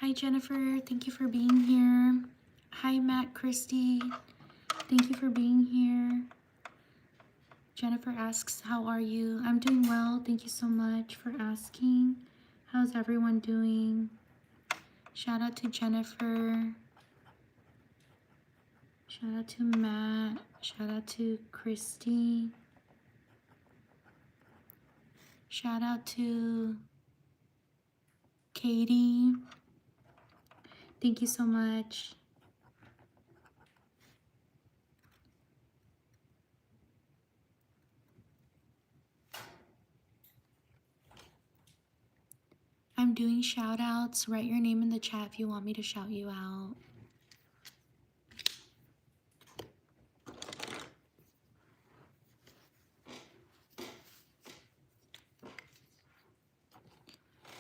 Hi Jennifer, thank you for being here. Hi Matt, Christy, thank you for being here. Jennifer asks, how are you? I'm doing well, thank you so much for asking. How's everyone doing? Shout out to Jennifer. Shout out to Matt. Shout out to Christy. Shout out to Katie. Thank you so much. I'm doing shout outs. Write your name in the chat if you want me to shout you out.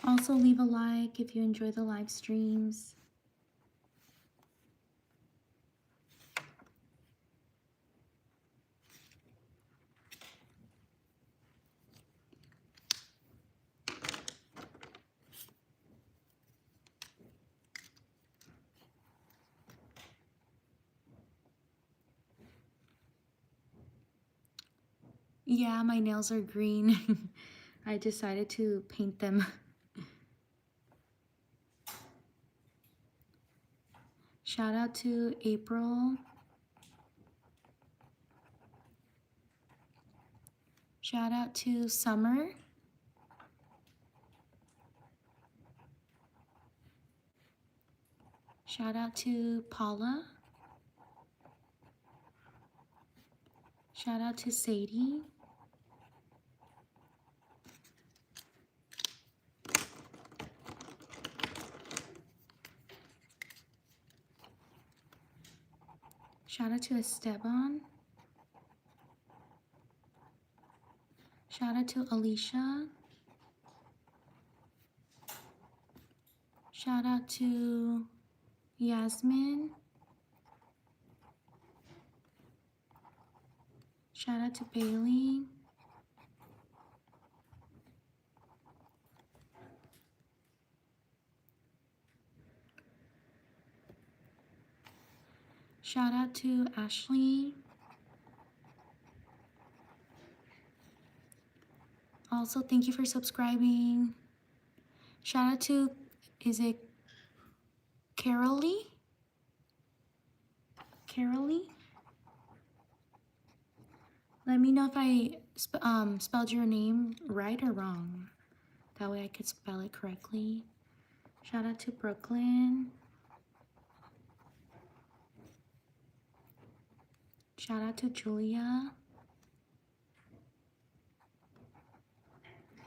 Also leave a like if you enjoy the live streams. Yeah, my nails are green. I decided to paint them. Shout out to April. Shout out to Summer. Shout out to Paula. Shout out to Sadie. Shout out to Esteban. Shout out to Alicia. Shout out to Yasmin. Shout out to Bailey. Shout out to Ashley. Also, thank you for subscribing. Shout out to, is it Carolee? Carolee? Let me know if I spelled your name right or wrong. That way I could spell it correctly. Shout out to Brooklyn. Shout out to Julia.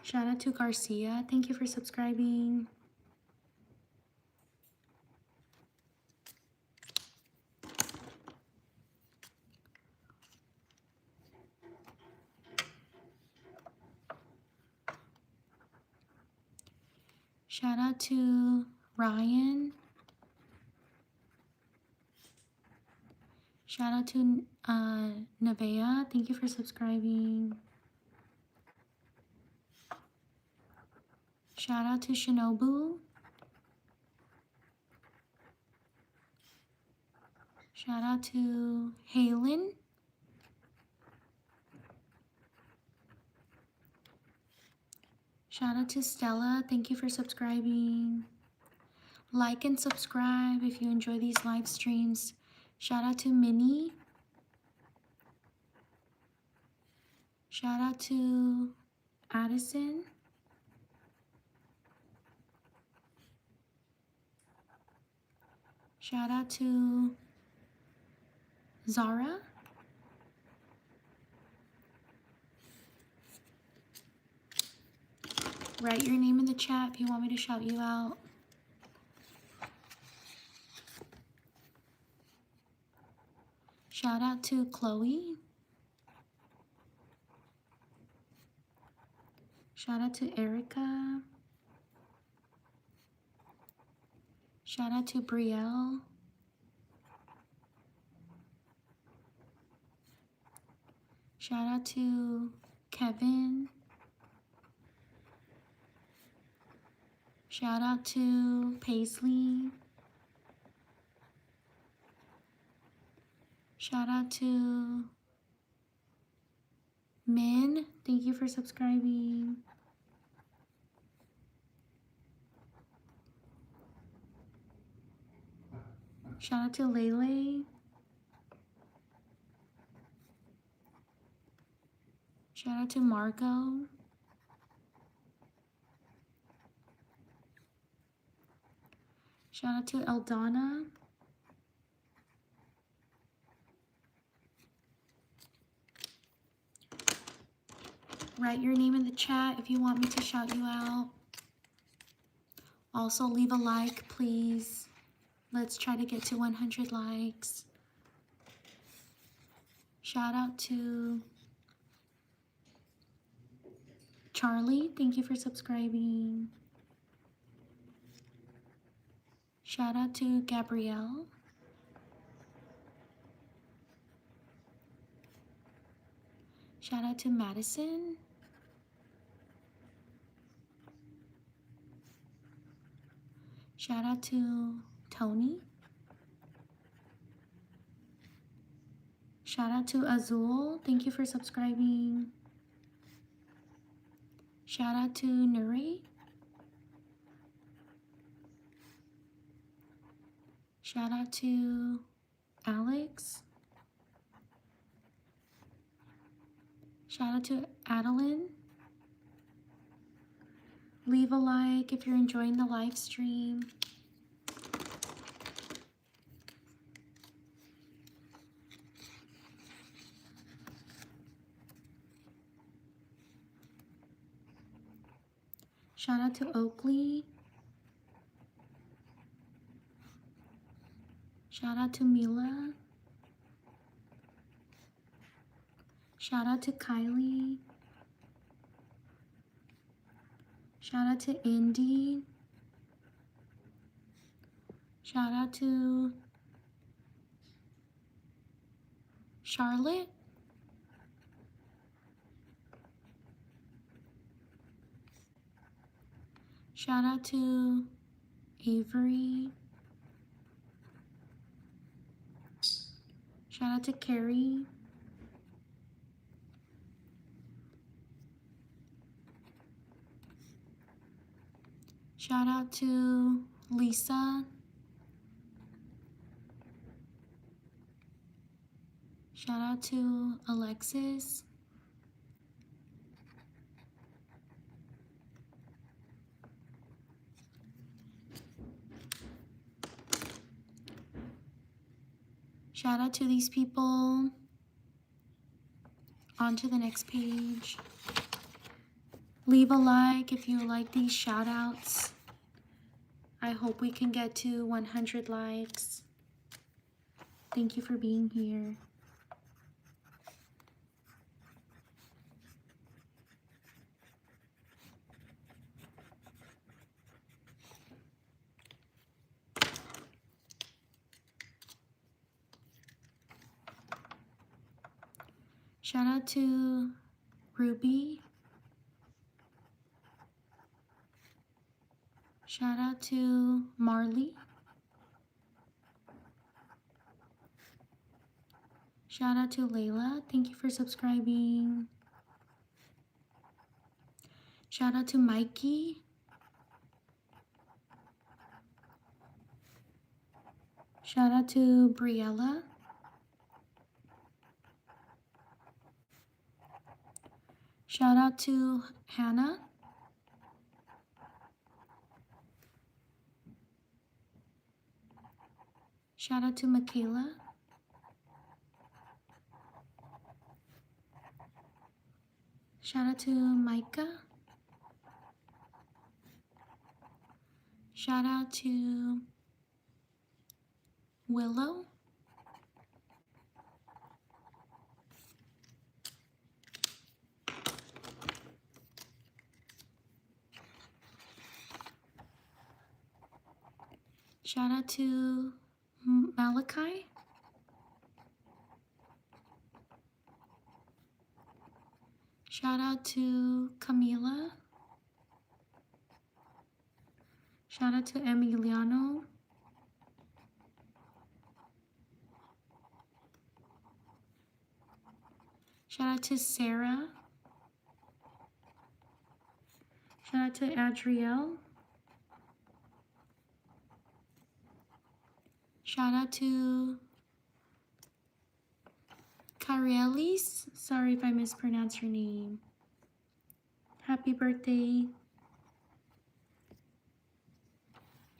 Shout out to Garcia. Thank you for subscribing. Shout out to Ryan. Shout out to Nevea. Thank you for subscribing. Shout out to Shinobu. Shout out to Halen. Shout out to Stella. Thank you for subscribing. Like and subscribe if you enjoy these live streams. Shout out to Minnie. Shout out to Addison. Shout out to Zara. Write your name in the chat if you want me to shout you out. Shout out to Chloe. Shout out to Erica. Shout out to Brielle. Shout out to Kevin. Shout out to Paisley. Shout out to Min. Thank you for subscribing. Shout out to Lele. Shout out to Margot. Shout out to Eldana. Write your name in the chat if you want me to shout you out. Also, leave a like, please. Let's try to get to 100 likes. Shout out to Charlie. Thank you for subscribing. Shout out to Gabrielle. Shout out to Madison. Shout out to Tony. Shout out to Azul. Thank you for subscribing. Shout out to Nuri. Shout out to Alex. Shout out to Adeline. Leave a like if you're enjoying the live stream. Shout out to Oakley. Shout out to Mila. Shout out to Kylie. Shout out to Indy. Shout out to Charlotte. Shout out to Avery. Shout out to Carrie. Shout out to Lisa. Shout out to Alexis. Shout out to these people. On to the next page. Leave a like if you like these shout outs. I hope we can get to 100 likes. Thank you for being here. Shout out to Ruby. Shout out to Marley. Shout out to Layla. Thank you for subscribing. Shout out to Mikey. Shout out to Briella. Shout out to Hannah. Shout out to Michaela. Shout out to Micah. Shout out to Willow. Shout out to Malachi. Shout out to Camila. Shout out to Emiliano. Shout out to Sarah. Shout out to Adrielle. Shout out to Karielis. Sorry if I mispronounced your name. Happy birthday.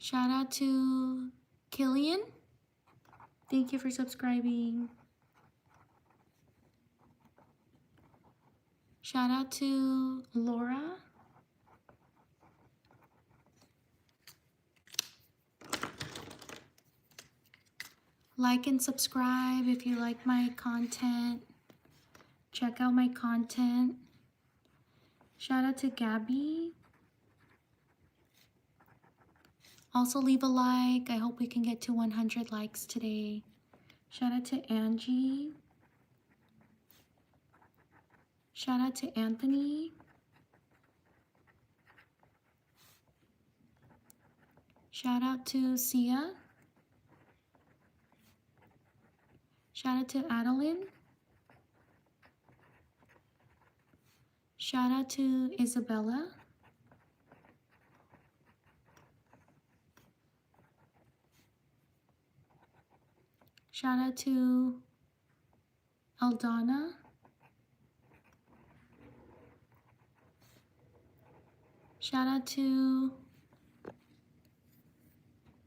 Shout out to Killian. Thank you for subscribing. Shout out to Laura. Like and subscribe if you like my content. Check out my content. Shout out to Gabby. Also leave a like. I hope we can get to 100 likes today. Shout out to Angie. Shout out to Anthony. Shout out to Sia. Shout out to Adeline. Shout out to Isabella. Shout out to Aldana. Shout out to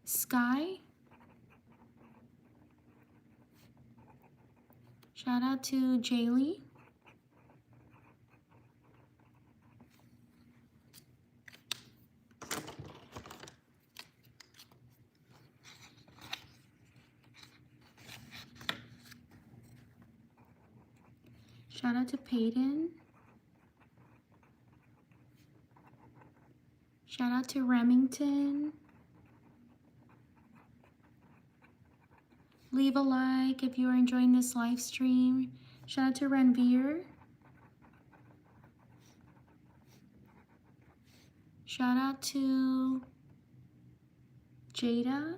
Sky. Shout out to Jaylee. Shout out to Peyton. Shout out to Remington. Leave a like if you are enjoying this live stream. Shout out to Ranveer. Shout out to Jada.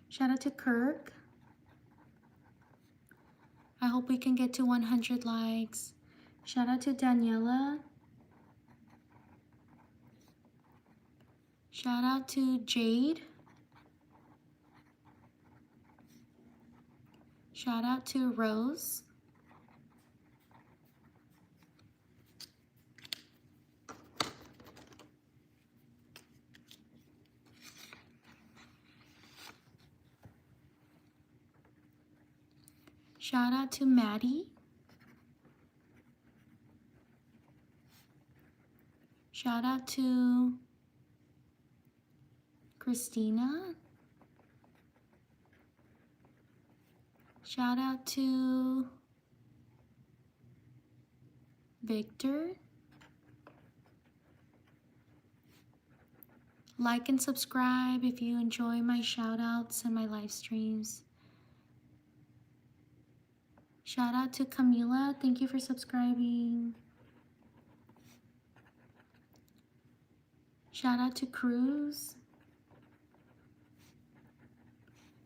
Shout out to Kirk. I hope we can get to 100 likes. Shout out to Daniela. Shout out to Jade. Shout out to Rose. Shout out to Maddie. Shout out to Christina. Shout out to Victor. Like and subscribe if you enjoy my shout outs and my live streams. Shout out to Camila. Thank you for subscribing. Shout out to Cruz.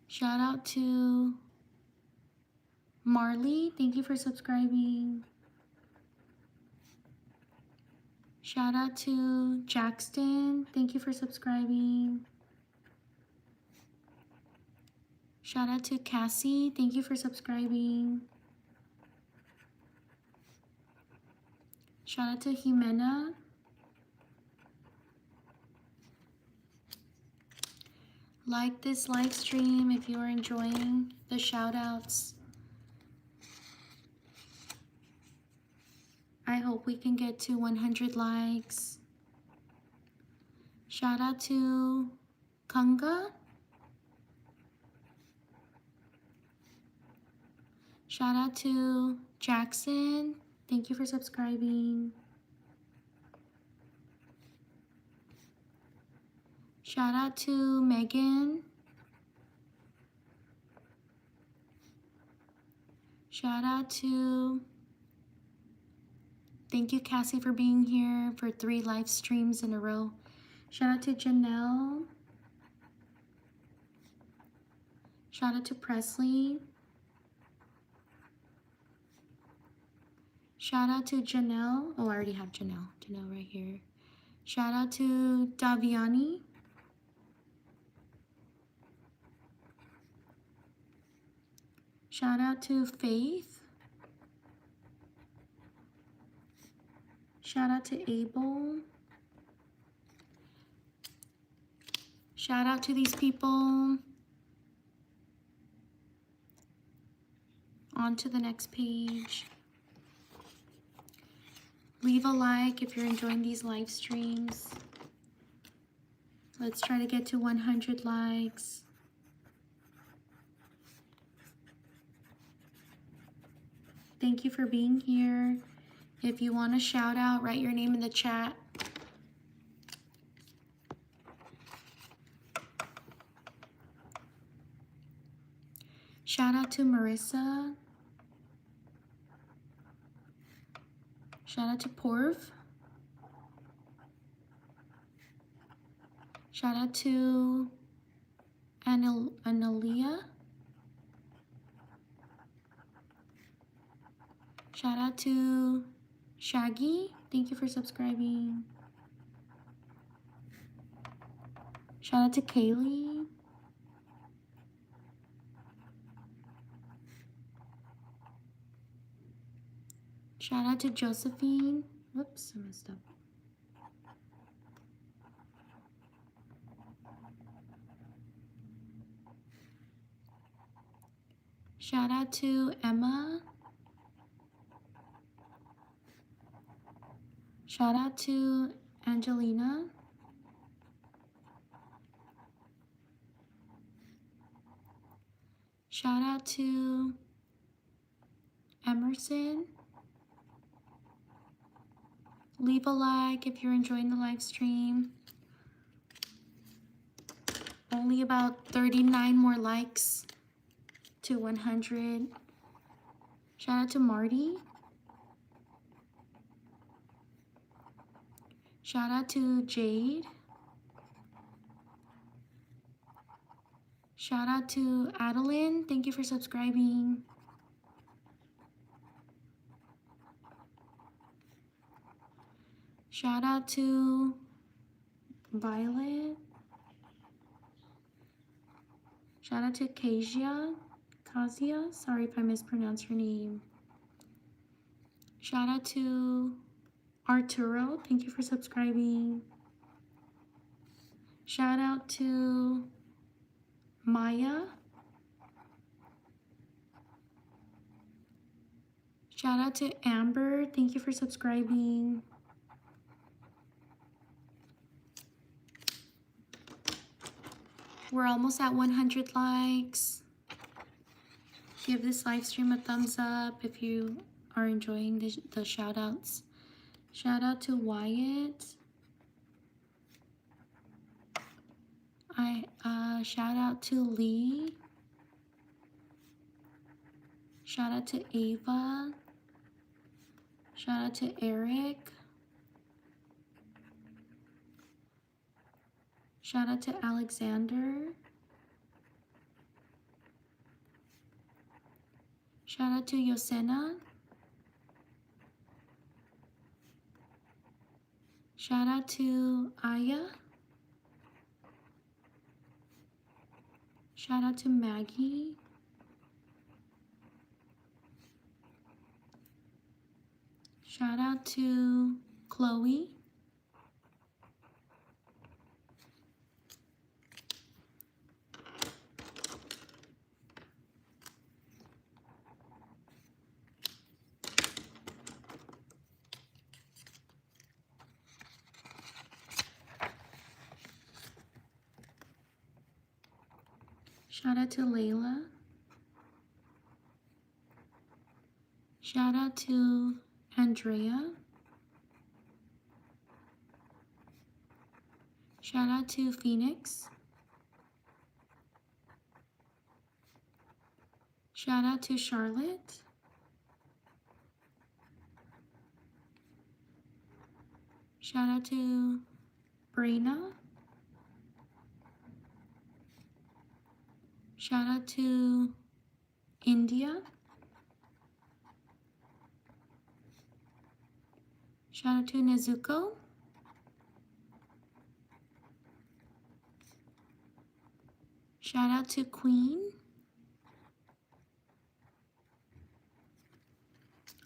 Shout out to Marley. Thank you for subscribing. Shout out to Jackson. Thank you for subscribing. Shout out to Cassie. Thank you for subscribing. Shout out to Jimena. Like this live stream if you are enjoying the shout outs. I hope we can get to 100 likes. Shout out to Kunga. Shout out to Jackson. Thank you for subscribing. Shout out to Megan. Shout out to Thank you, Cassie, for being here for 3 live streams in a row. Shout out to Janelle. Shout out to Presley. Shout out to Janelle. Oh, I already have Janelle. Janelle right here. Shout out to Daviani. Shout out to Faith. Shout out to Abel. Shout out to these people. On to the next page. Leave a like if you're enjoying these live streams. Let's try to get to 100 likes. Thank you for being here. If you want a shout out, write your name in the chat. Shout out to Marissa. Shout out to Porv. Shout out to Analia. Shout out to Shaggy. Thank you for subscribing. Shout out to Kaylee. Shout out to Josephine. Whoops, I messed up. Shout out to Emma. Shout out to Angelina. Shout out to Emerson. Leave a like if you're enjoying the live stream. Only about 39 more likes to 100. Shout out to Marty. Shout out to Jade. Shout out to Adeline. Thank you for subscribing. Shout out to Violet. Shout out to Kazia. Sorry if I mispronounced your name. Shout out to Arturo. Thank you for subscribing. Shout out to Maya. Shout out to Amber. Thank you for subscribing. We're almost at 100 likes. Give this live stream a thumbs up if you are enjoying the shout outs. Shout out to Wyatt. Shout out to Lee. Shout out to Ava. Shout out to Eric. Shout out to Alexander. Shout out to Yosena. Shout out to Aya. Shout out to Maggie. Shout out to Chloe. Shout out to Layla. Shout out to Andrea. Shout out to Phoenix. Shout out to Charlotte. Shout out to Brina. Shout out to India. Shout out to Nezuko. Shout out to Queen.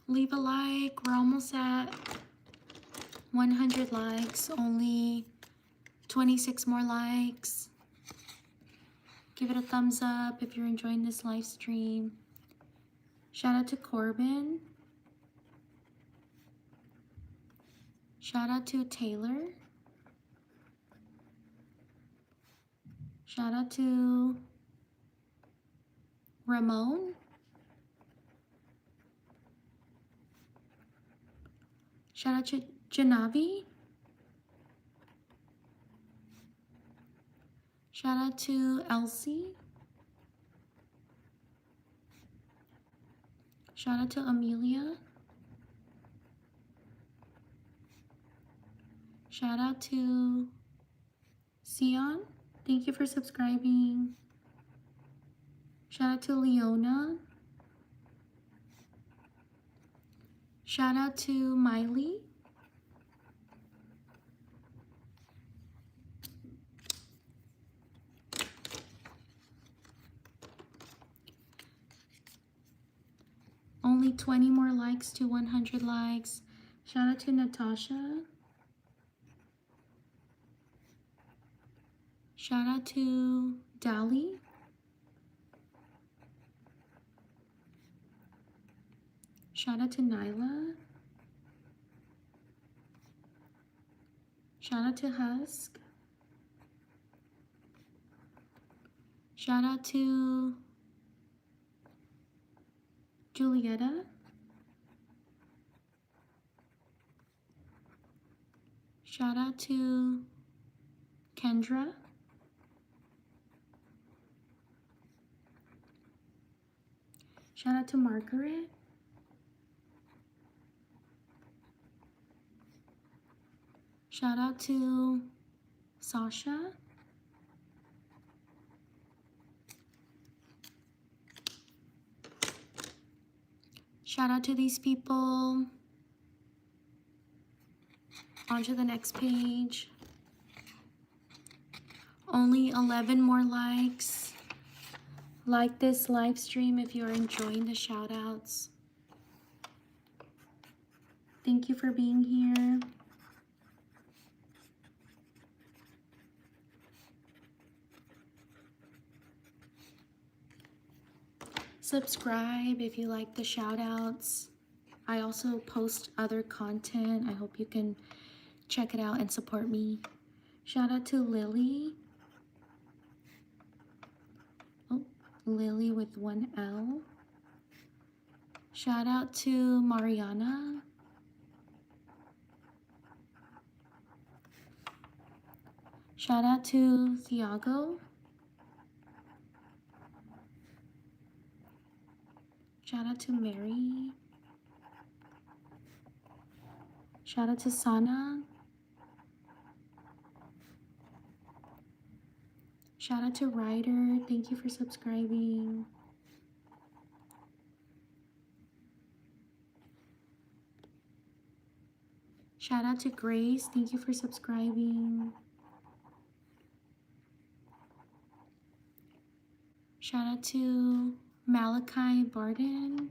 Leave a like. We're almost at 100 likes. Only 26 more likes. Give it a thumbs up if you're enjoying this live stream. Shout out to Corbin. Shout out to Taylor. Shout out to Ramon. Shout out to Janavi. Shout out to Elsie. Shout out to Amelia. Shout out to Sion. Thank you for subscribing. Shout out to Leona. Shout out to Miley. Only 20 more likes to 100 likes. Shout out to Natasha. Shout out to Dali. Shout out to Nyla. Shout out to Husk. Shout out to Julietta. Shout out to Kendra. Shout out to Margaret. Shout out to Sasha. Shout out to these people. On to the next page. Only 11 more likes. Like this live stream if you're enjoying the shout outs. Thank you for being here. Subscribe if you like the shout outs. I also post other content. I hope you can check it out and support me. Shout out to Lily. Oh, Lily with one L. Shout out to Mariana. Shout out to Thiago. Shout out to Mary. Shout out to Sana. Shout out to Ryder. Thank you for subscribing. Shout out to Grace. Thank you for subscribing. Shout out to Malachi Barden.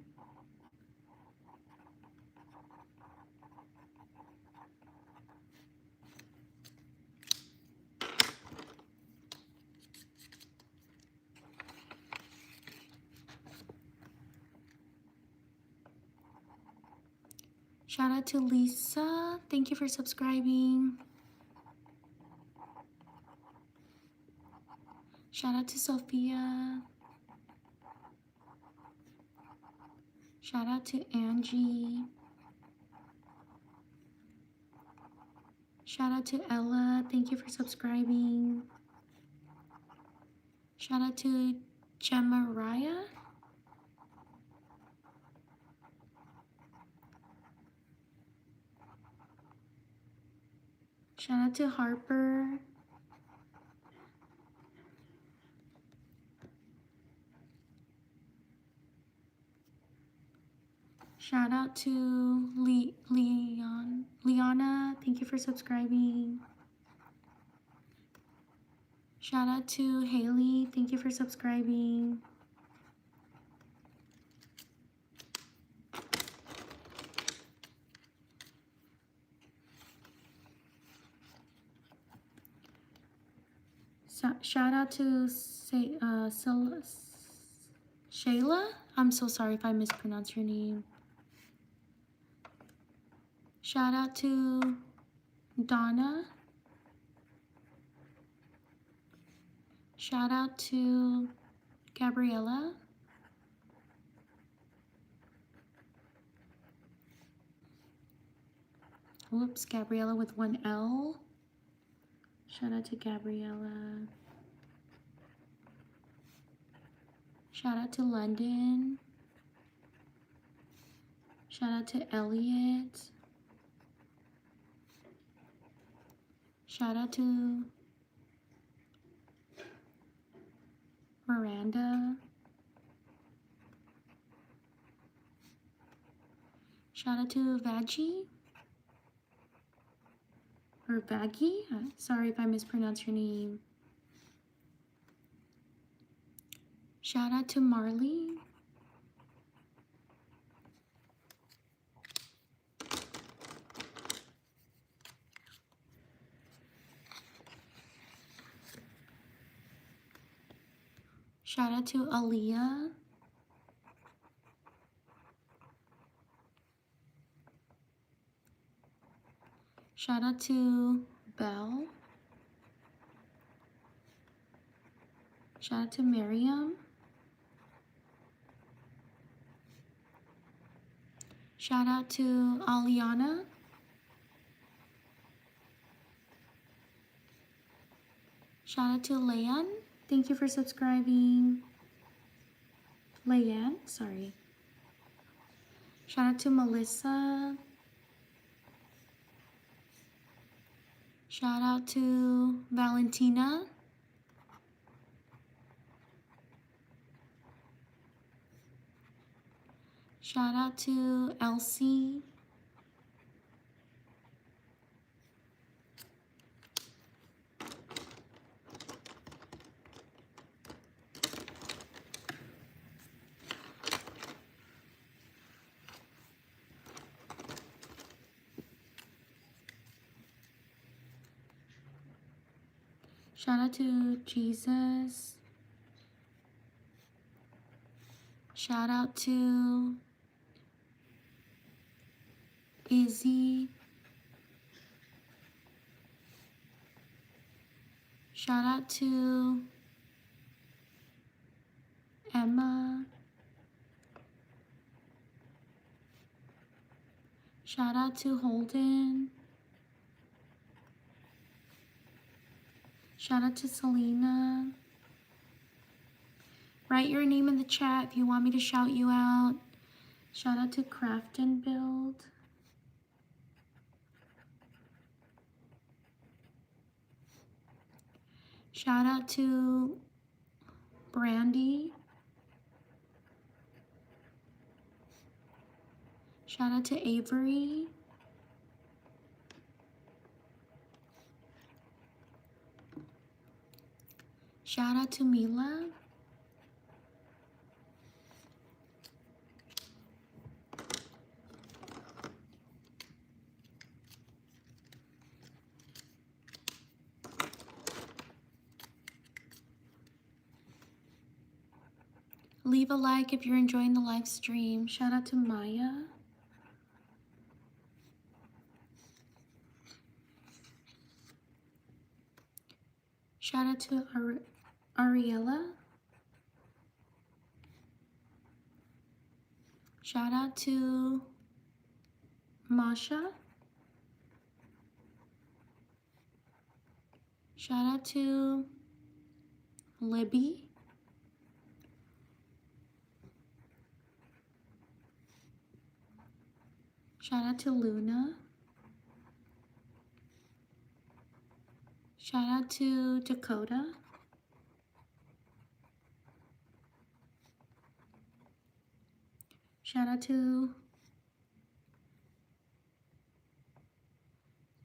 Shout out to Lisa. Thank you for subscribing. Shout out to Sophia. Shout out to Angie. Shout out to Ella. Thank you for subscribing. Shout out to Gemariah. Shout out to Harper. Shout out to Liana. Thank you for subscribing. Shout out to Haley. Thank you for subscribing. So, shout out to Shayla. I'm so sorry if I mispronounce your name. Shout out to Donna. Shout out to Gabriella. Whoops, Gabriella with one L. Shout out to Gabriella. Shout out to London. Shout out to Elliot. Shout out to Miranda. Shout out to Vaggie. Or Vaggie? Sorry if I mispronounced your name. Shout out to Marley. Shout out to Aaliyah. Shout out to Belle. Shout out to Miriam. Shout out to Aliana. Shout out to Leanne. Thank you for subscribing. Leanne, sorry. Shout out to Melissa. Shout out to Valentina. Shout out to Elsie. Shout out to Jesus. Shout out to Izzy. Shout out to Emma. Shout out to Holden. Shout out to Selena. Write your name in the chat if you want me to shout you out. Shout out to Craft and Build. Shout out to Brandy. Shout out to Avery. Shout out to Mila. Leave a like if you're enjoying the live stream. Shout out to Maya. Shout out to Ariella. Shout out to Masha. Shout out to Libby. Shout out to Luna. Shout out to Dakota. Shout out to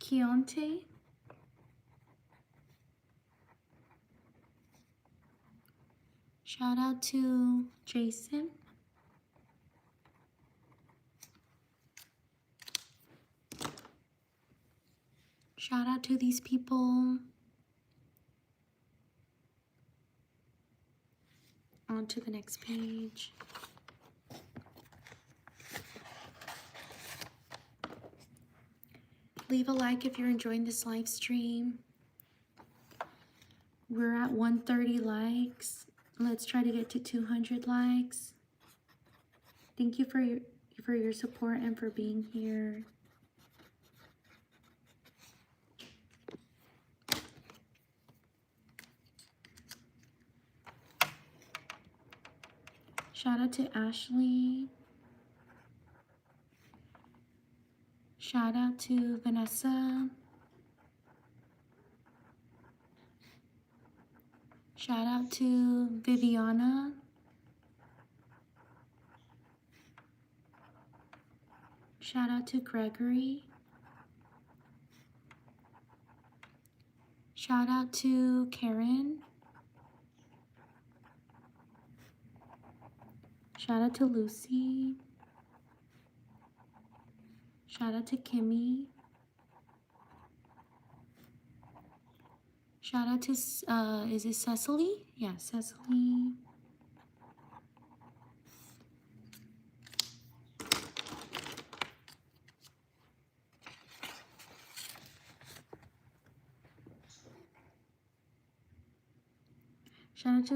Keontae. Shout out to Jason. Shout out to these people. On to the next page. Leave a like if you're enjoying this live stream. We're at 130 likes. Let's try to get to 200 likes. Thank you for your support and for being here. Shout out to Ashley. Shout out to Vanessa. Shout out to Viviana. Shout out to Gregory. Shout out to Karen. Shout out to Lucy. Shout out to Kimmy. Shout out to, is it Cecily? Yeah, Cecily. Shout out to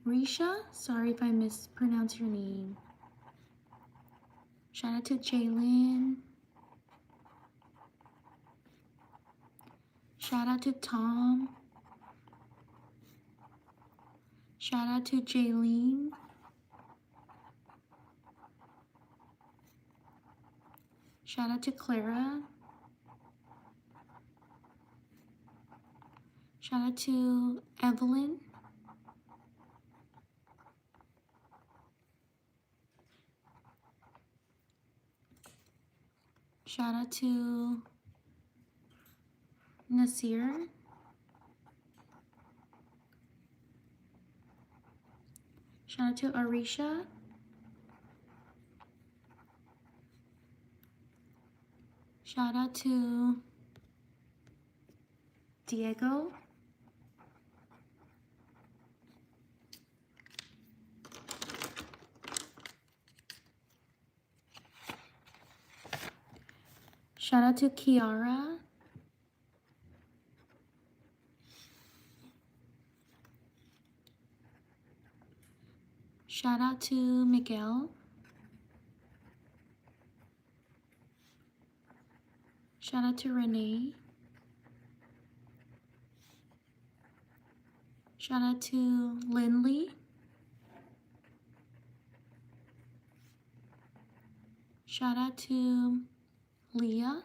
Risha. Sorry if I mispronounce your name. Shout out to Jalen. Shout out to Tom. Shout out to Jaylene. Shout out to Clara. Shout out to Evelyn. Shout out to Nasir. Shout out to Arisha. Shout out to Diego. Shout out to Kiara. Shout out to Miguel. Shout out to Renee. Shout out to Lindley. Shout out to Leah.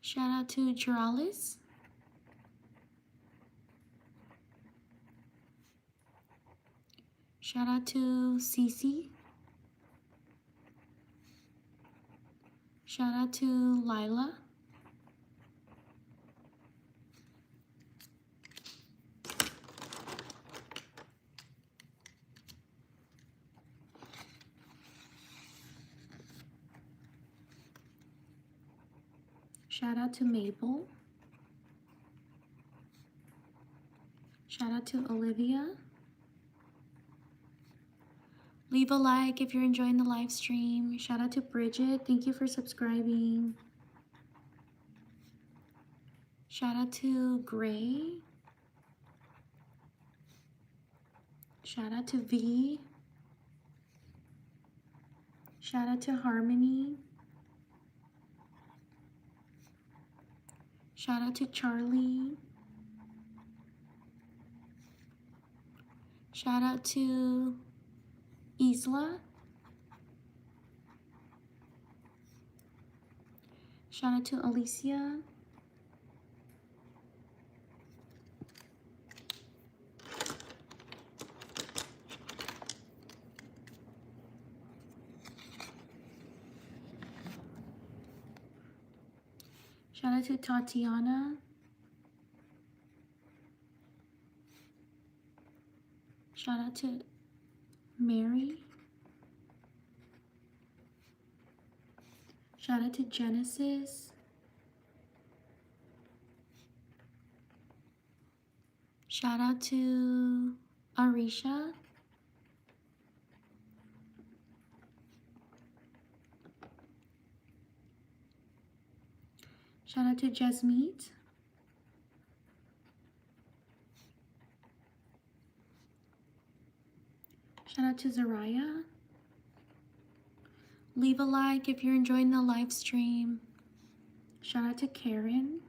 Shout out to Jeralis. Shout out to Cece. Shout out to Lila. Shout out to Mabel. Shout out to Olivia. Leave a like if you're enjoying the live stream. Shout out to Bridget. Thank you for subscribing. Shout out to Gray. Shout out to V. Shout out to Harmony. Shout out to Charlie. Shout out to Isla. Shout out to Alicia. Shout out to Tatiana. Shout out to Mary. Shout out to Genesis. Shout out to Arisha. Shout out to Jasmeet. Shout out to Zariah. Leave a like if you're enjoying the live stream. Shout out to Karen.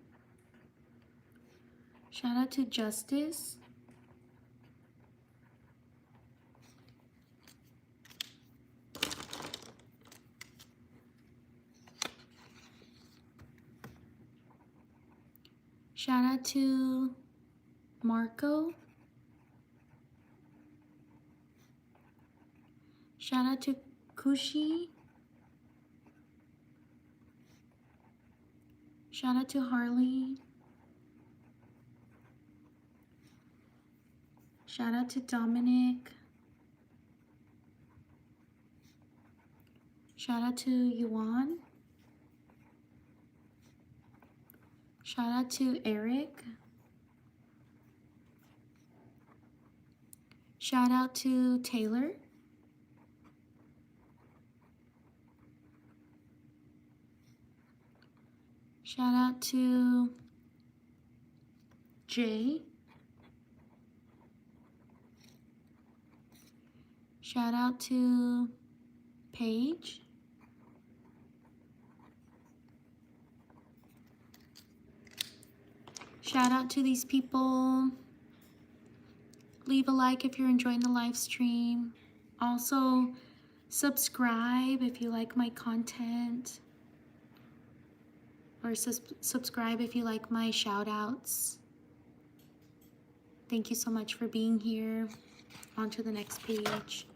Shout out to Justice. Shout out to Marco. Shout out to Kushi. Shout out to Harley. Shout out to Dominic. Shout out to Yuan. Shout out to Eric. Shout out to Taylor. Shout out to Jay. Shout out to Paige. Shout out to these people. Leave a like if you're enjoying the live stream. Also, subscribe if you like my content. Or subscribe if you like my shout outs. Thank you so much for being here. On to the next page.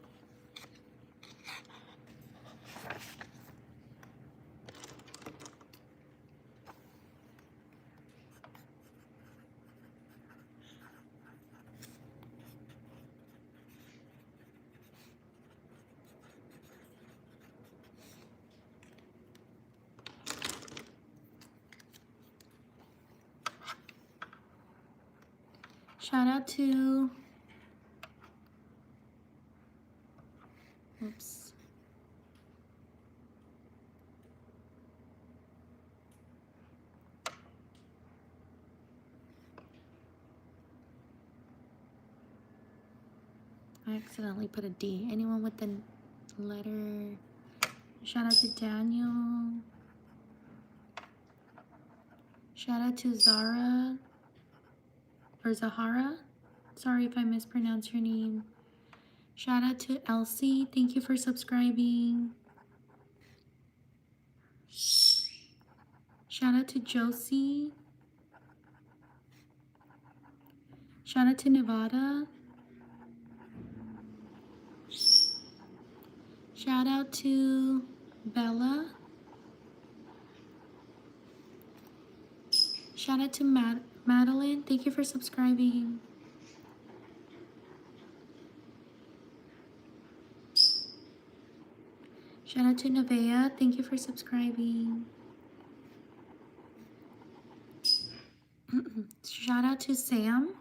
Shout out to, oops. I accidentally put a D. Anyone with the letter? Shout out to Daniel. Shout out to Zara. Or Zahara. Sorry if I mispronounce your name. Shout out to Elsie. Thank you for subscribing. Shout out to Josie. Shout out to Nevada. Shout out to Bella. Shout out to Madeline. Thank you for subscribing. Shout out to Nevaeh. Thank you for subscribing. Shout out to Sam.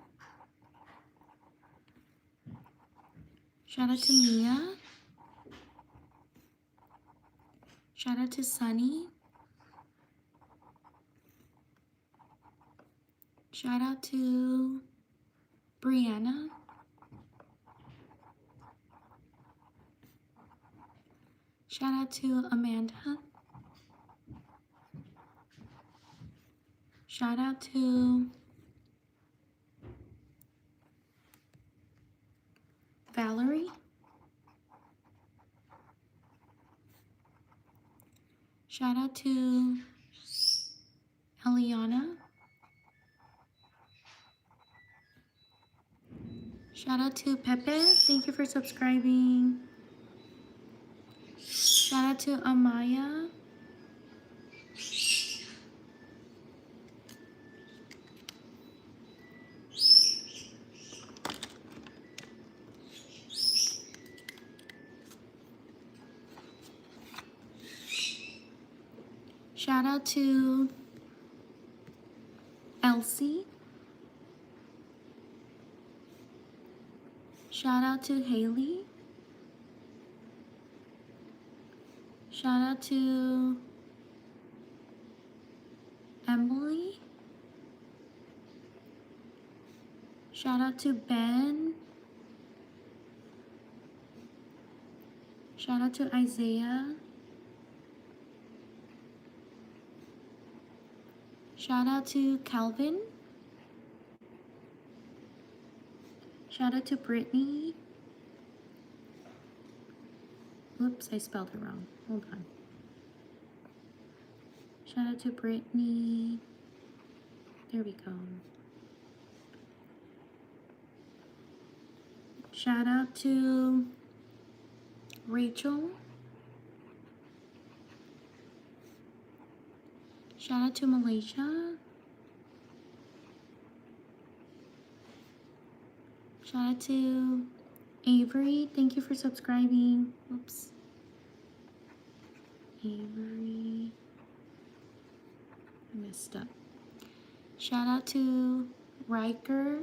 Shout out to Mia. Shout out to Sunny. Shout out to Brianna. Shout out to Amanda. Shout out to Valerie. Shout out to Eliana. Shout out to Pepe. Thank you for subscribing. Shout out to Amaya. Shout out to Elsie. Shout out to Haley. Shout out to Emily. Shout out to Ben. Shout out to Isaiah. Shout out to Calvin. Shout out to Brittany. Oops, I spelled it wrong. Hold on. Shout out to Brittany. There we go. Shout out to Rachel. Shout out to Malaysia. Shout out to Avery. Thank you for subscribing. Oops. Avery. I messed up. Shout out to Riker.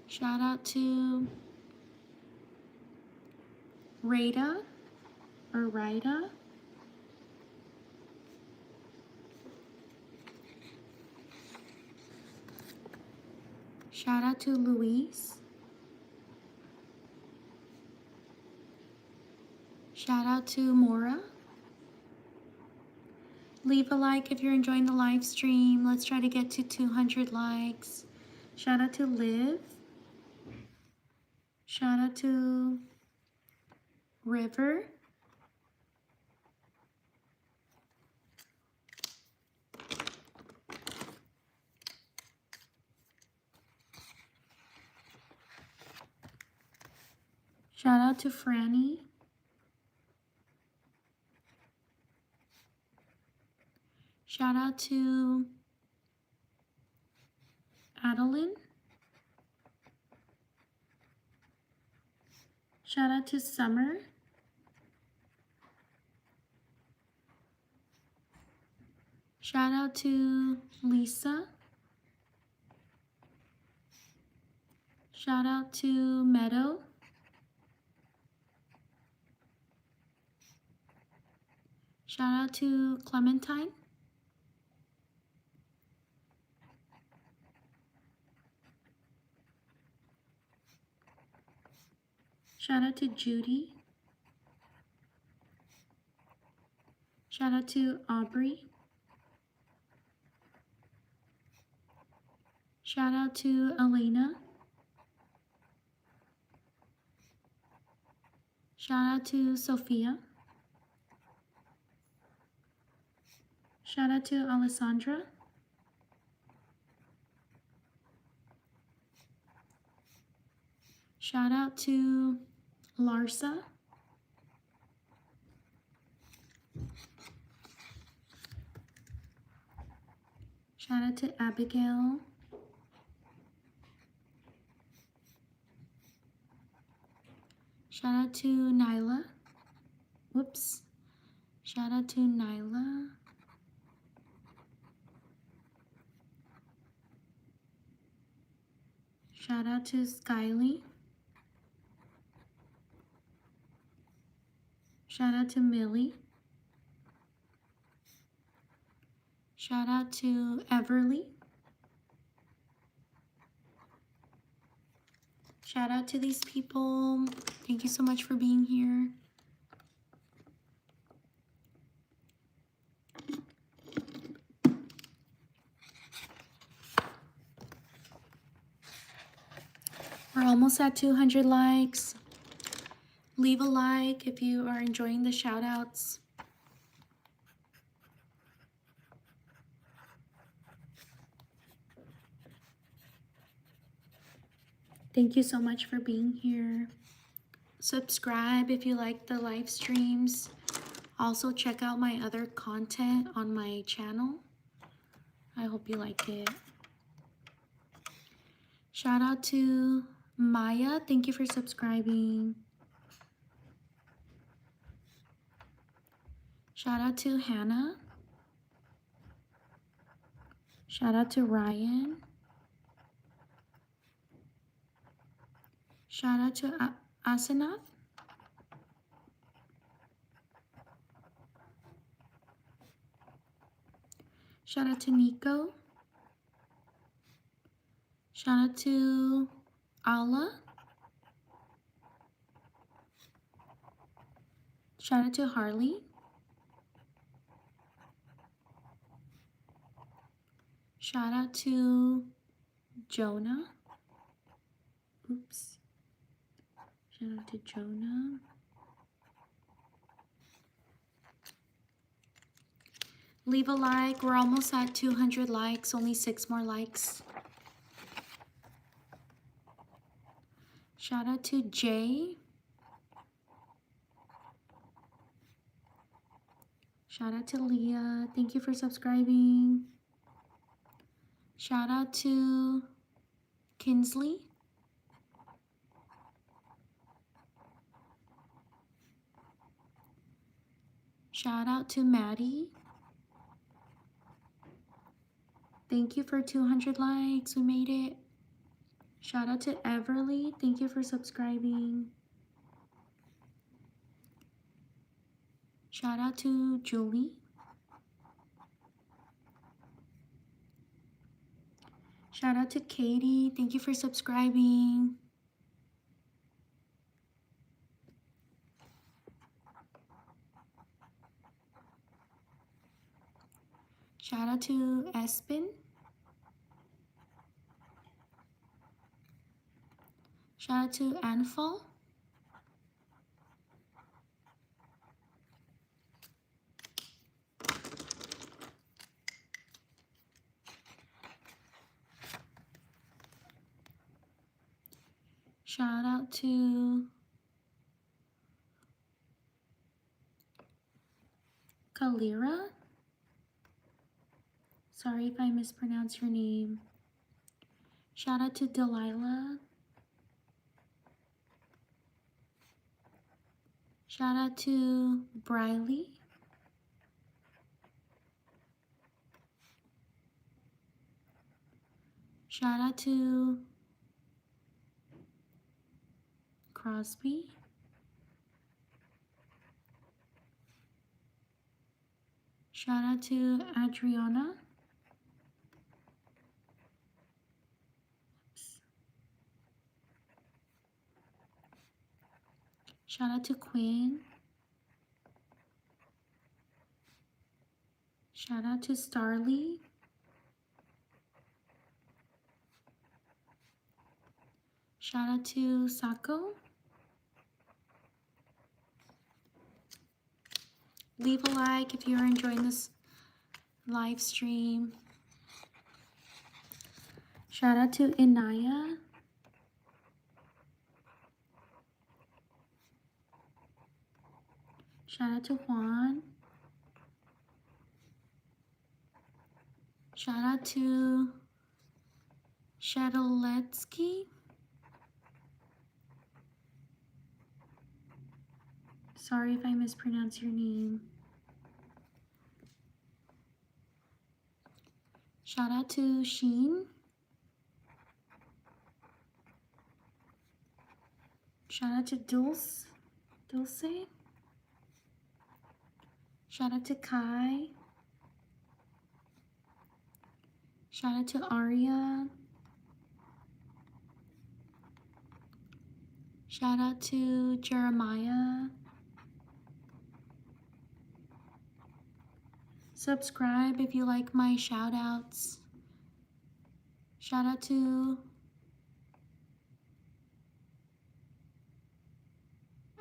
Shout out to Rada or Rida. Shout out to Luis. Shout out to Mora. Leave a like if you're enjoying the live stream. Let's try to get to 200 likes. Shout out to Liv. Shout out to River. Shout out to Franny. Shout out to Adeline. Shout out to Summer. Shout out to Lisa. Shout out to Meadow. Shout out to Clementine. Shout out to Judy. Shout out to Aubrey. Shout out to Elena. Shout out to Sophia. Shout out to Alessandra. Shout out to Larsa. Shout out to Abigail. Shout out to Nyla. Whoops. Shout out to Nyla. Shout out to Skyly. Shout out to Millie. Shout out to Everly. Shout out to these people. Thank you so much for being here. We're almost at 200 likes. Leave a like if you are enjoying the shout outs. Thank you so much for being here. Subscribe if you like the live streams. Also check out my other content on my channel. I hope you like it. Shout out to Maya. Thank you for subscribing. Shout out to Hannah. Shout out to Ryan. Shout out to Asanath. Shout out to Nico. Shout out to Allah. Shout out to Harley. Shout out to Jonah. Oops. Shout out to Jonah. Leave a like. We're almost at 200 likes. Only 6 more likes. Shout out to Jay. Shout out to Leah. Thank you for subscribing. Shout out to Kinsley. Shout out to Maddie. Thank you for 200 likes. We made it. Shout out to Everly. Thank you for subscribing. Shout out to Julie. Shout out to Katie. Thank you for subscribing. Shout out to Espen. Shout out to Anfal. Shout out to Kalira. Sorry if I mispronounce your name. Shout out to Delilah. Shout out to Briley. Shout out to Crosby. Shout out to Adriana. Shout out to Quinn. Shout out to Starly. Shout out to Sako. Leave a like if you're enjoying this live stream. Shout out to Inaya. Shout out to Juan. Shout out to Shadoletsky. Sorry if I mispronounce your name. Shout out to Sheen. Shout out to Dulce. Shout out to Kai. Shout out to Aria. Shout out to Jeremiah. Subscribe if you like my shout outs. Shout out to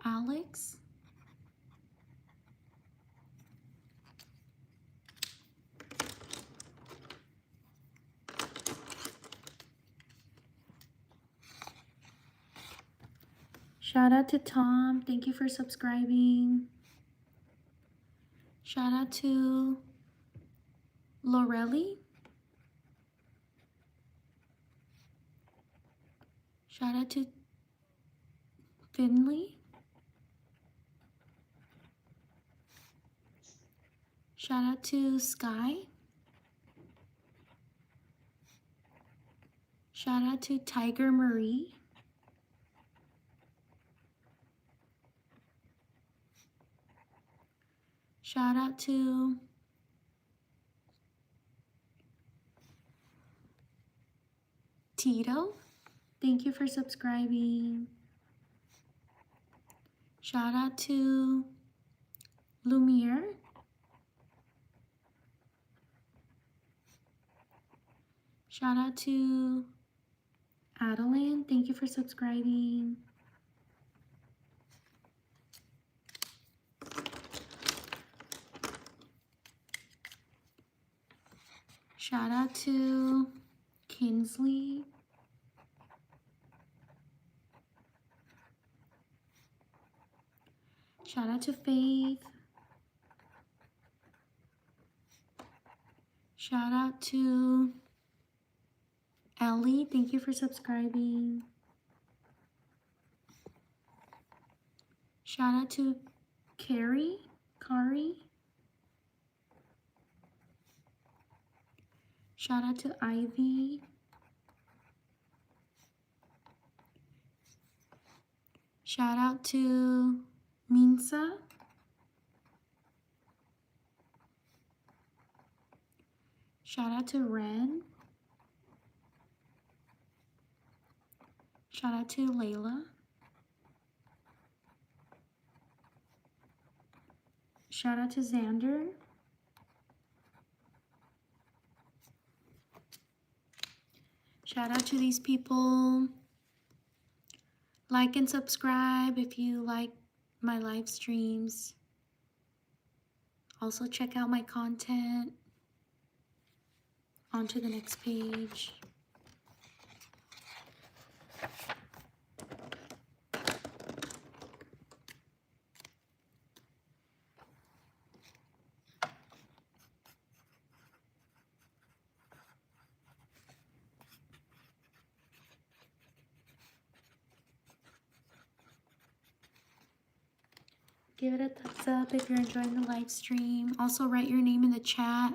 Alex. Shout out to Tom. Thank you for subscribing. Shout out to Lorelli. Shout out to Finley. Shout out to Sky. Shout out to Tiger Marie. Shout out to Tito. Thank you for subscribing. Shout out to Lumiere. Shout out to Adeline. Thank you for subscribing. Shout out to Kinsley. Shout out to Faith. Shout out to Ellie. Thank you for subscribing. Shout out to Kari. Shout out to Ivy. Shout out to Minsa. Shout out to Ren. Shout out to Layla. Shout out to Xander. Shout out to these people. Like and subscribe if you like my live streams. Also check out my content. On to the next page. Give it a thumbs up if you're enjoying the live stream. Also write your name in the chat.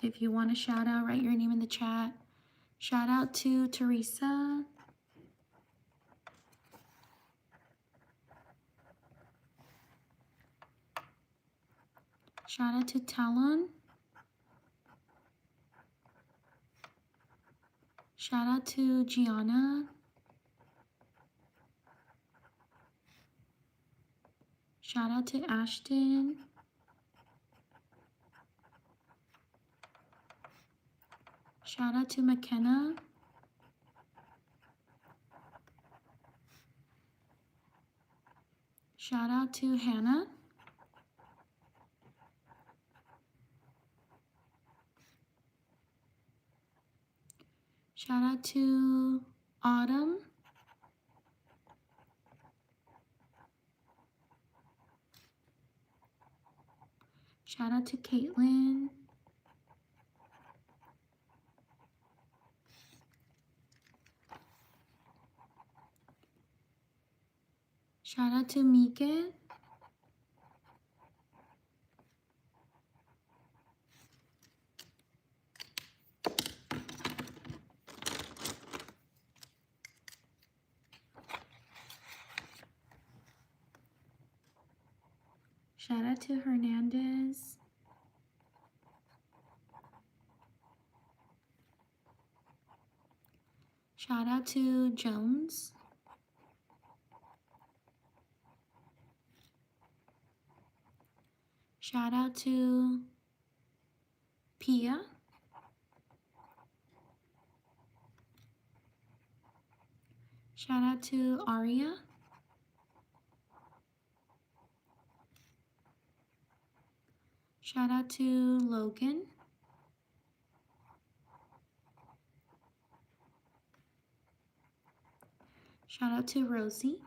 If you want a shout out, write your name in the chat. Shout out to Teresa. Shout out to Talon. Shout out to Gianna. Shout out to Ashton. Shout out to McKenna. Shout out to Hannah. Shout out to Autumn. Shout out to Caitlin. Shout out to Megan. Shout out to Hernandez. Shout out to Jones. Shout out to Pia. Shout out to Aria. Shout out to Logan. Shout out to Rosie.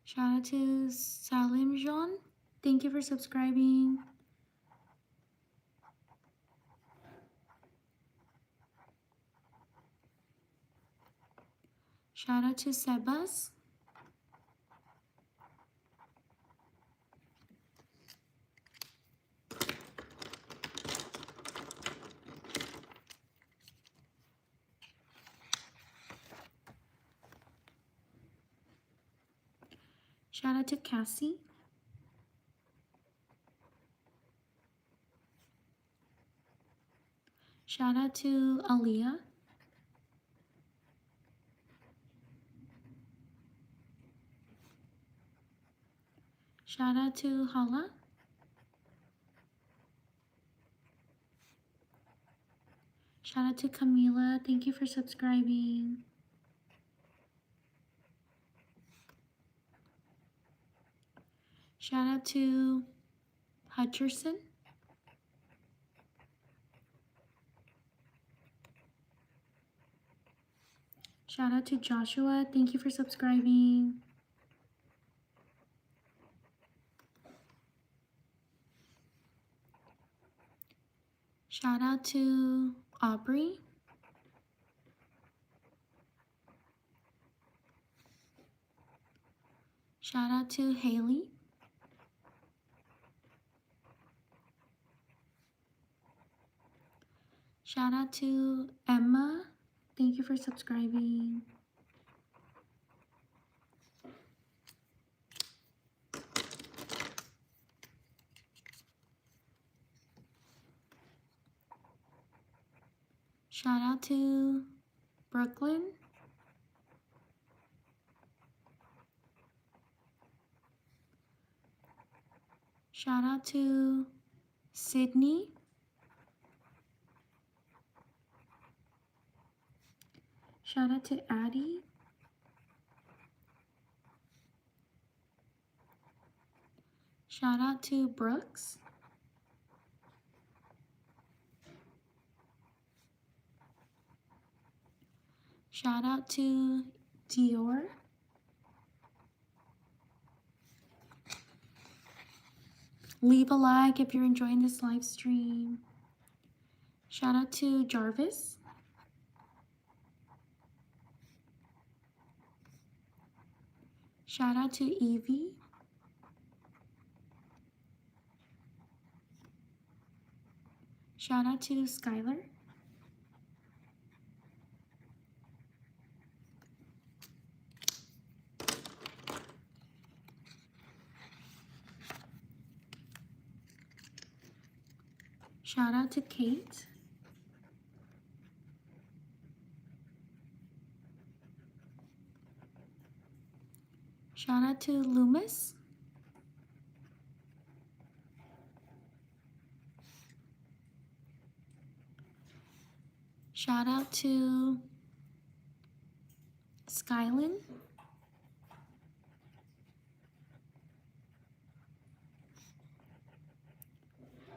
Shout out to Salim Jean. Thank you for subscribing. Shout out to Sebas. Shout out to Cassie. Shout out to Aaliyah. Shout out to Hala. Shout out to Camila. Thank you for subscribing. Shout out to Hutcherson. Shout out to Joshua. Thank you for subscribing. Shout out to Aubrey. Shout out to Haley. Shout out to Emma. Thank you for subscribing. Shout out to Brooklyn. Shout out to Sydney. Shout out to Addie. Shout out to Brooks. Shout out to Dior. Leave a like if you're enjoying this live stream. Shout out to Jarvis. Shout out to Evie. Shout out to Skylar. Shout out to Kate. Shout out to Loomis. Shout out to Skylin.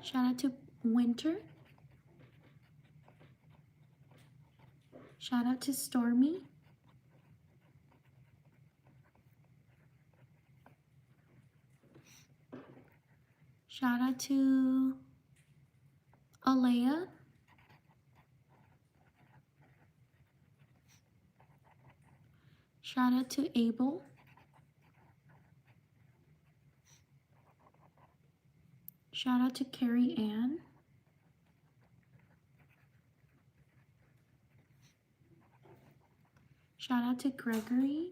Shout out to Winter. Shout out to Stormy. Shout out to Alea. Shout out to Abel. Shout out to Carrie Ann. Shout out to Gregory.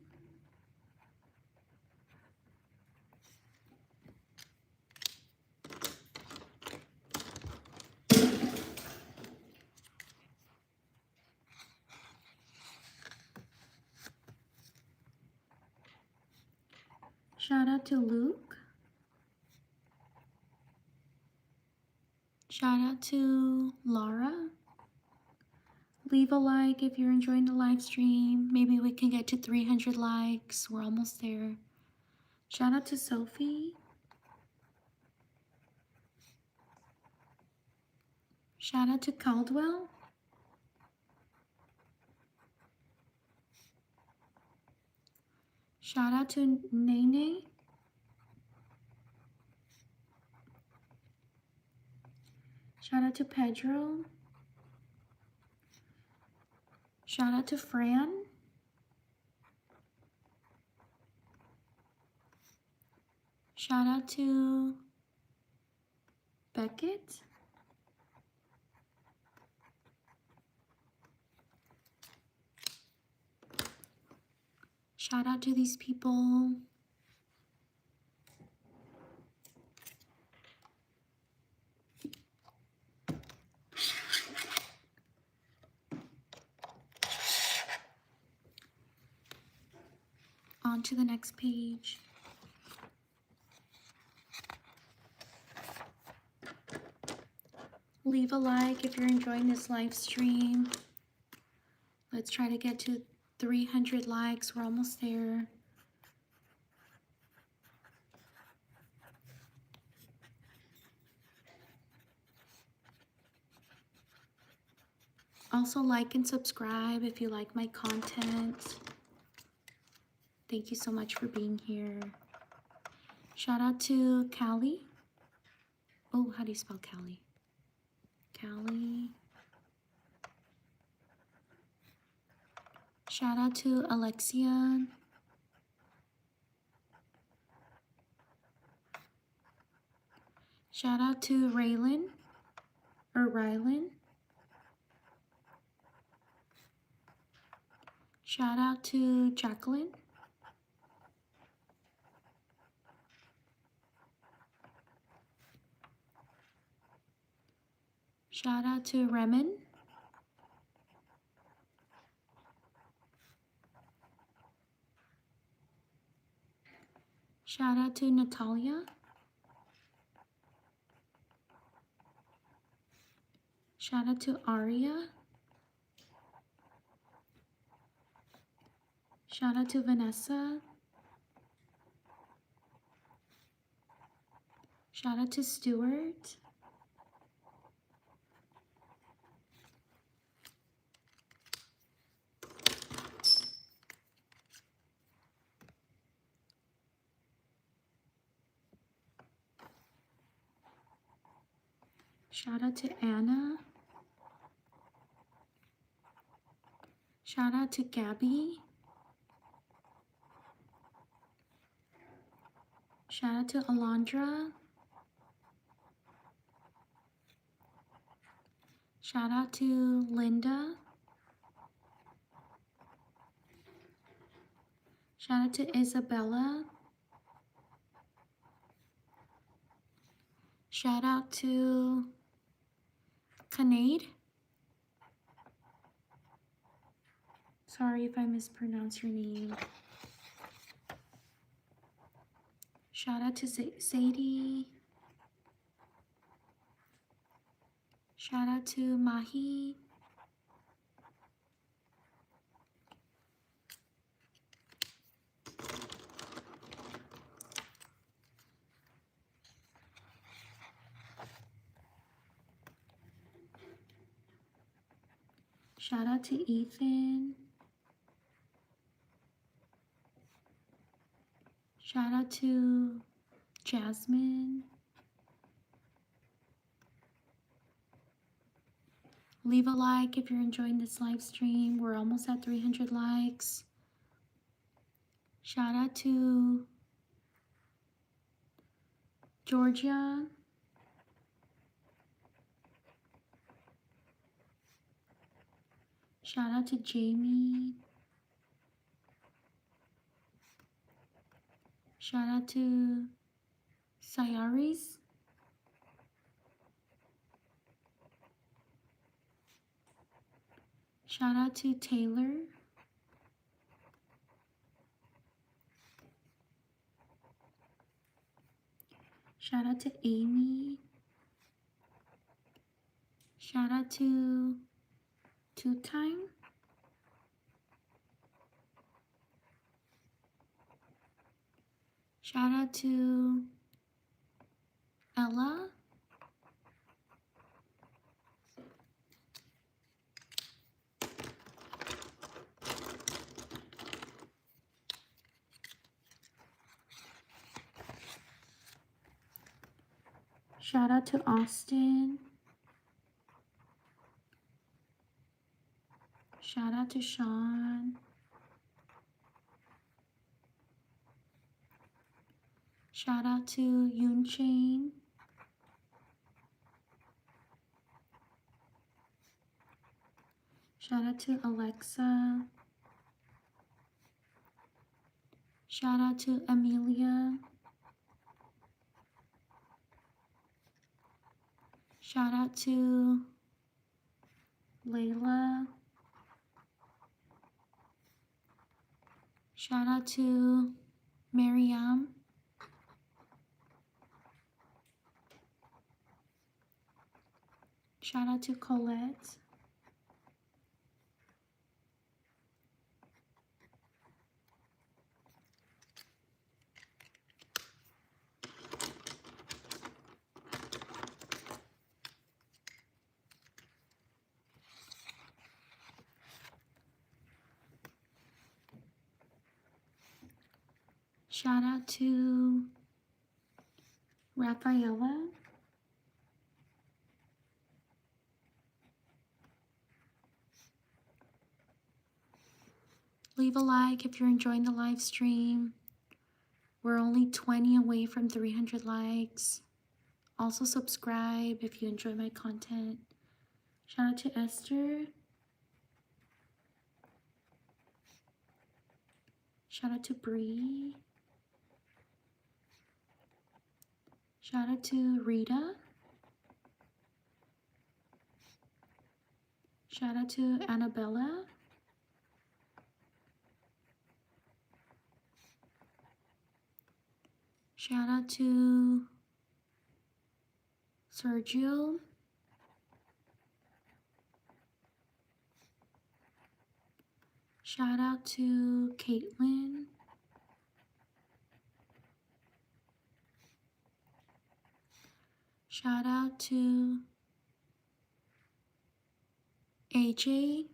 Shout out to Luke. Shout out to Laura. Leave a like if you're enjoying the live stream. Maybe we can get to 300 likes. We're almost there. Shout out to Sophie. Shout out to Caldwell. Shout out to Nene. Shout out to Pedro. Shout out to Fran. Shout out to Beckett. Shout out to these people. On to the next page. Leave a like if you're enjoying this live stream. Let's try to get to 300 likes. We're almost there. Also, like and subscribe if you like my content. Thank you so much for being here. Shout out to Callie. Oh, how do you spell Callie? Callie. Shout out to Alexia. Shout out to Rylan. Shout out to Jacqueline. Shout out to Remen. Shout out to Natalia. Shout out to Aria. Shout out to Vanessa. Shout out to Stuart. Shout out to Anna. Shout out to Gabby. Shout out to Alondra. Shout out to Linda. Shout out to Isabella. Shout out to Kanade. Sorry if I mispronounce your name. Shout out to Sadie. Shout out to Mahi. Shout out to Ethan. Shout out to Jasmine. Leave a like if you're enjoying this live stream. We're almost at 300 likes. Shout out to Georgia. Shout out to Jamie. Shout out to Sayaris. Shout out to Taylor. Shout out to Amy. Shout out to Two Time. Shout out to Ella. Shout out to Austin. Shout out to Sean. Shout out to Yoon Chain. Shout out to Alexa. Shout out to Amelia. Shout out to Layla. Shout out to Mariam. Shout out to Colette. Shout out to Rafaela. Leave a like if you're enjoying the live stream. We're only 20 away from 300 likes. Also subscribe if you enjoy my content. Shout out to Esther. Shout out to Bree. Shout out to Rita. Shout out to Annabella. Shout out to Sergio. Shout out to Caitlin. Shout out to AJ.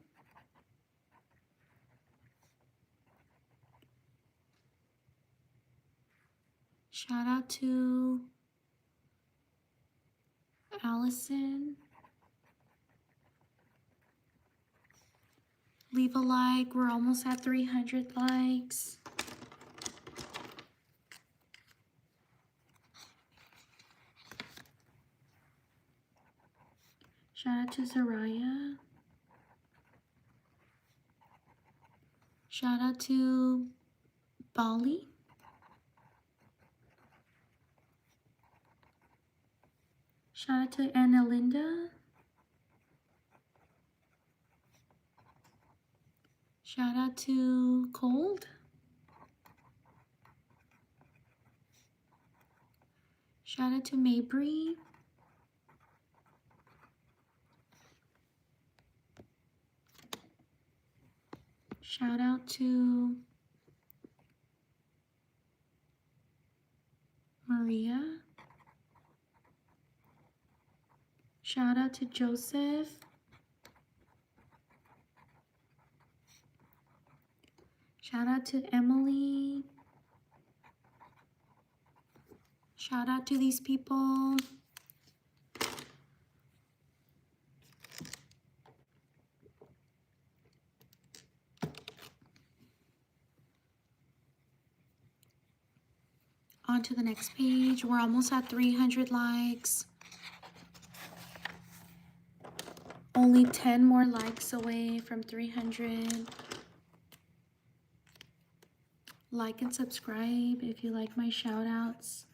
Shout out to Allison. Leave a like. We're almost at 300 likes. Shout out to Zariah. Shout out to Bali. Shout out to Anna Linda. Shout out to Cold. Shout out to Mabry. Shout out to Maria. Shout out to Joseph. Shout out to Emily. Shout out to these people. On to the next page. We're almost at 300 likes. Only 10 more likes away from 300. Like and subscribe if you like my shout outs.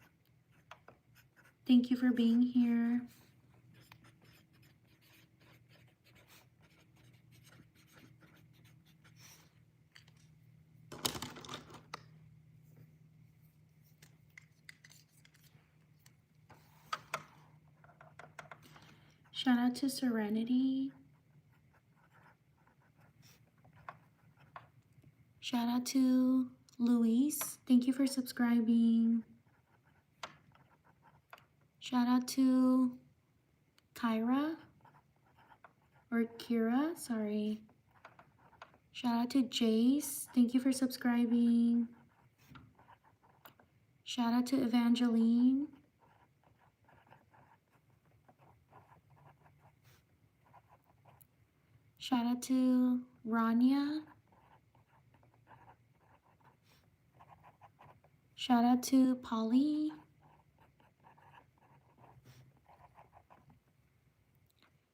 Thank you for being here. Shout out to Serenity. Shout out to Luis. Thank you for subscribing. Shout out to Kyra or Kira, sorry. Shout out to Jace. Thank you for subscribing. Shout out to Evangeline. Shout out to Rania. Shout out to Polly.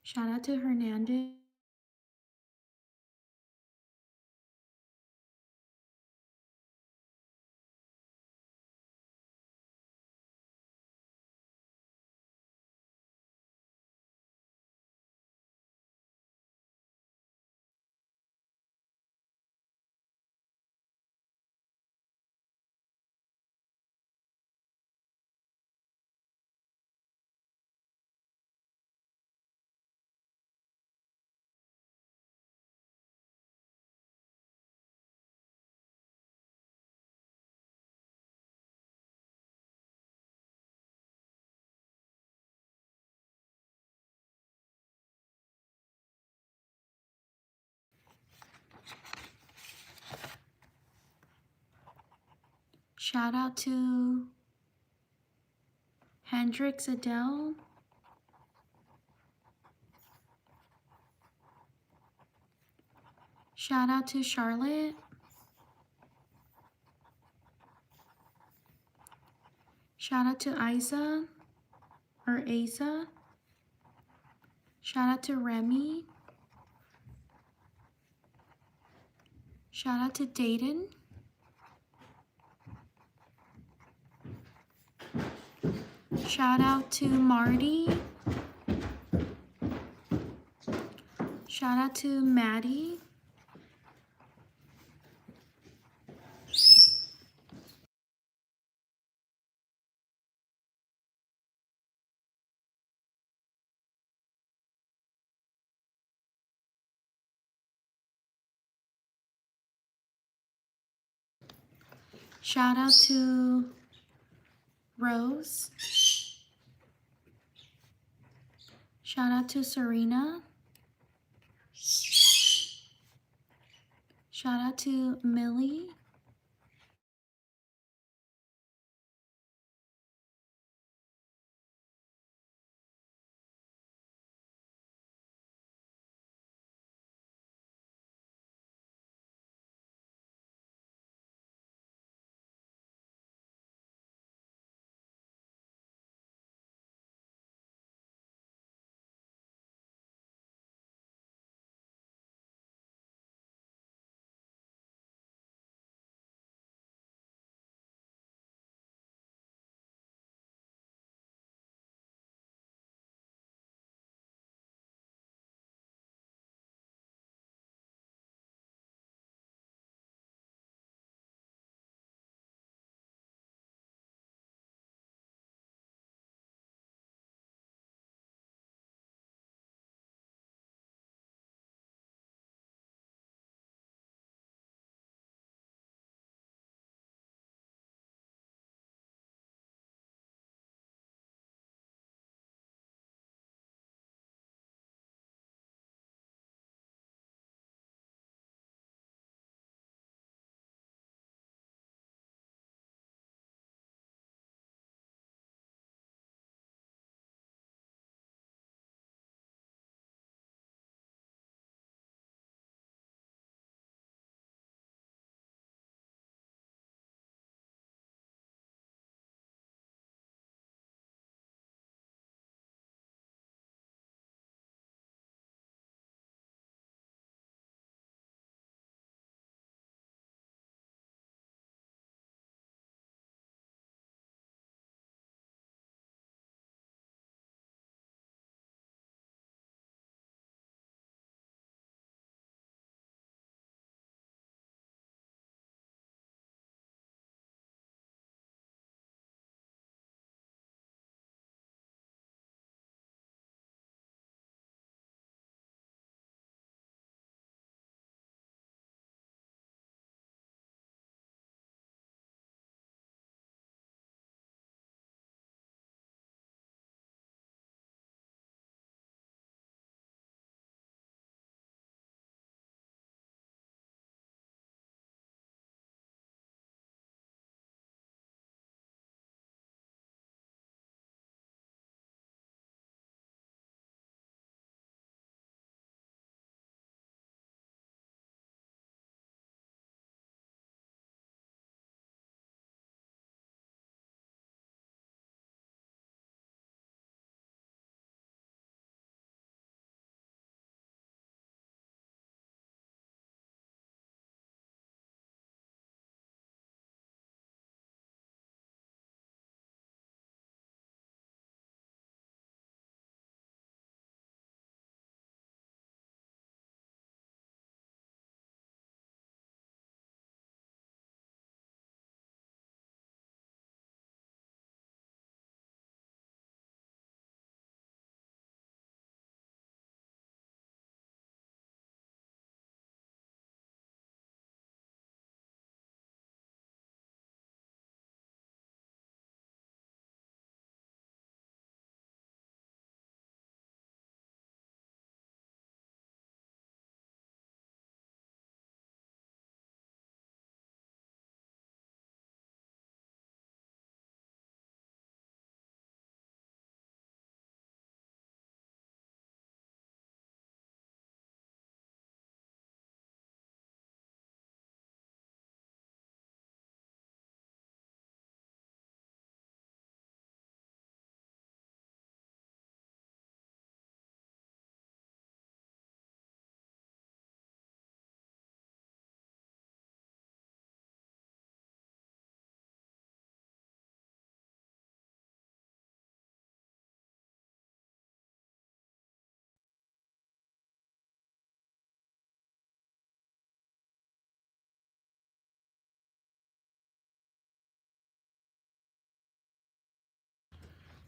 Shout out to Hernandez. Shout out to Hendrix Adele. Shout out to Charlotte. Shout out to Isa or Asa. Shout out to Remy. Shout out to Dayton. Shout out to Marty. Shout out to Maddie. Shout out to Rose. Shout out to Serena. Shout out to Millie.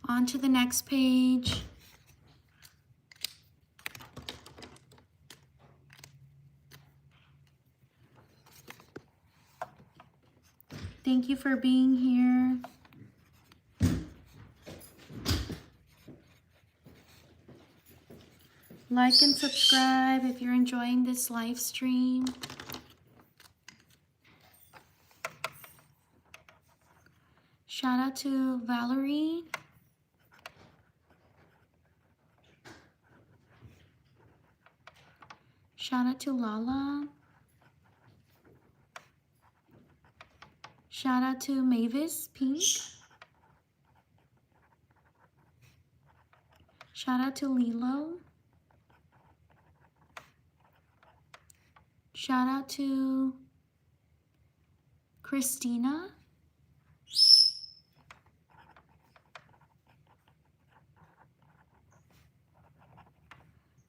On to the next page. Thank you for being here. Like and subscribe if you're enjoying this live stream. Shout out to Valerie. Shout out to Lala. Shout out to Mavis Pink. Shout out to Lilo. Shout out to Christina.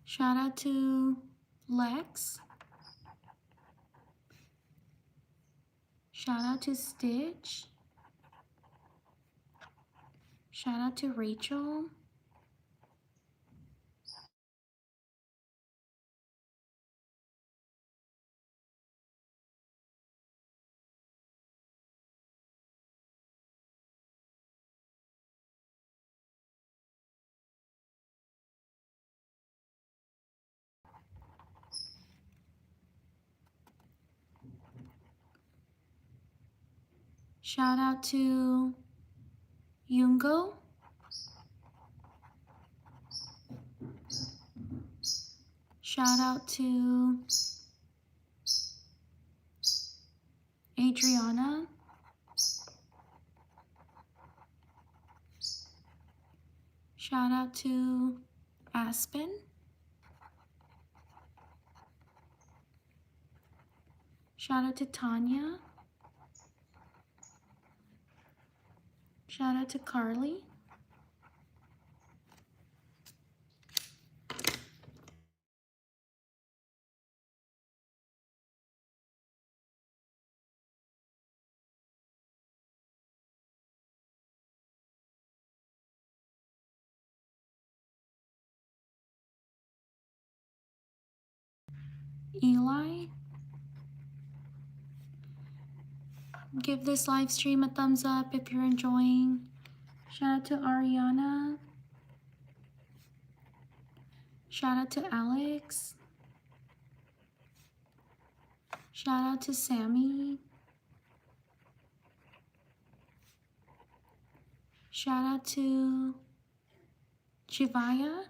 Shout out to Lex. Shout out to Stitch. Shout out to Rachel. Shout out to Yungo. Shout out to Adriana. Shout out to Aspen. Shout out to Tanya. Shout out to Carly. Eli. Give this live stream a thumbs up if you're enjoying. Shout out to Ariana. Shout out to Alex. Shout out to Sammy. Shout out to Chivaya.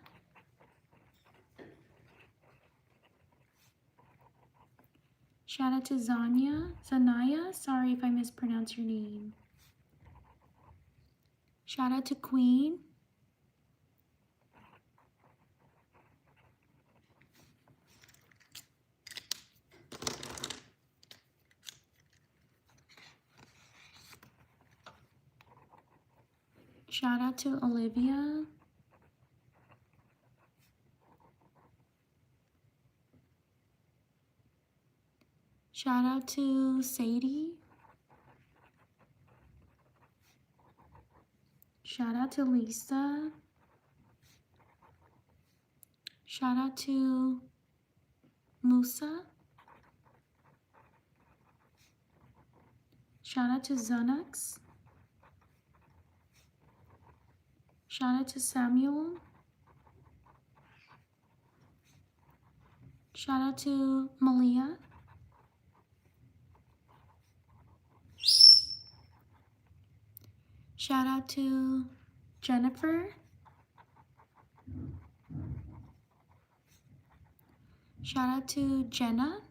Shout out to Zanaya. Sorry if I mispronounced your name. Shout out to Queen. Shout out to Olivia. Shout out to Sadie. Shout out to Lisa. Shout out to Musa. Shout out to Xanax. Shout out to Samuel. Shout out to Malia. Shout out to Jennifer. Shout out to Jenna.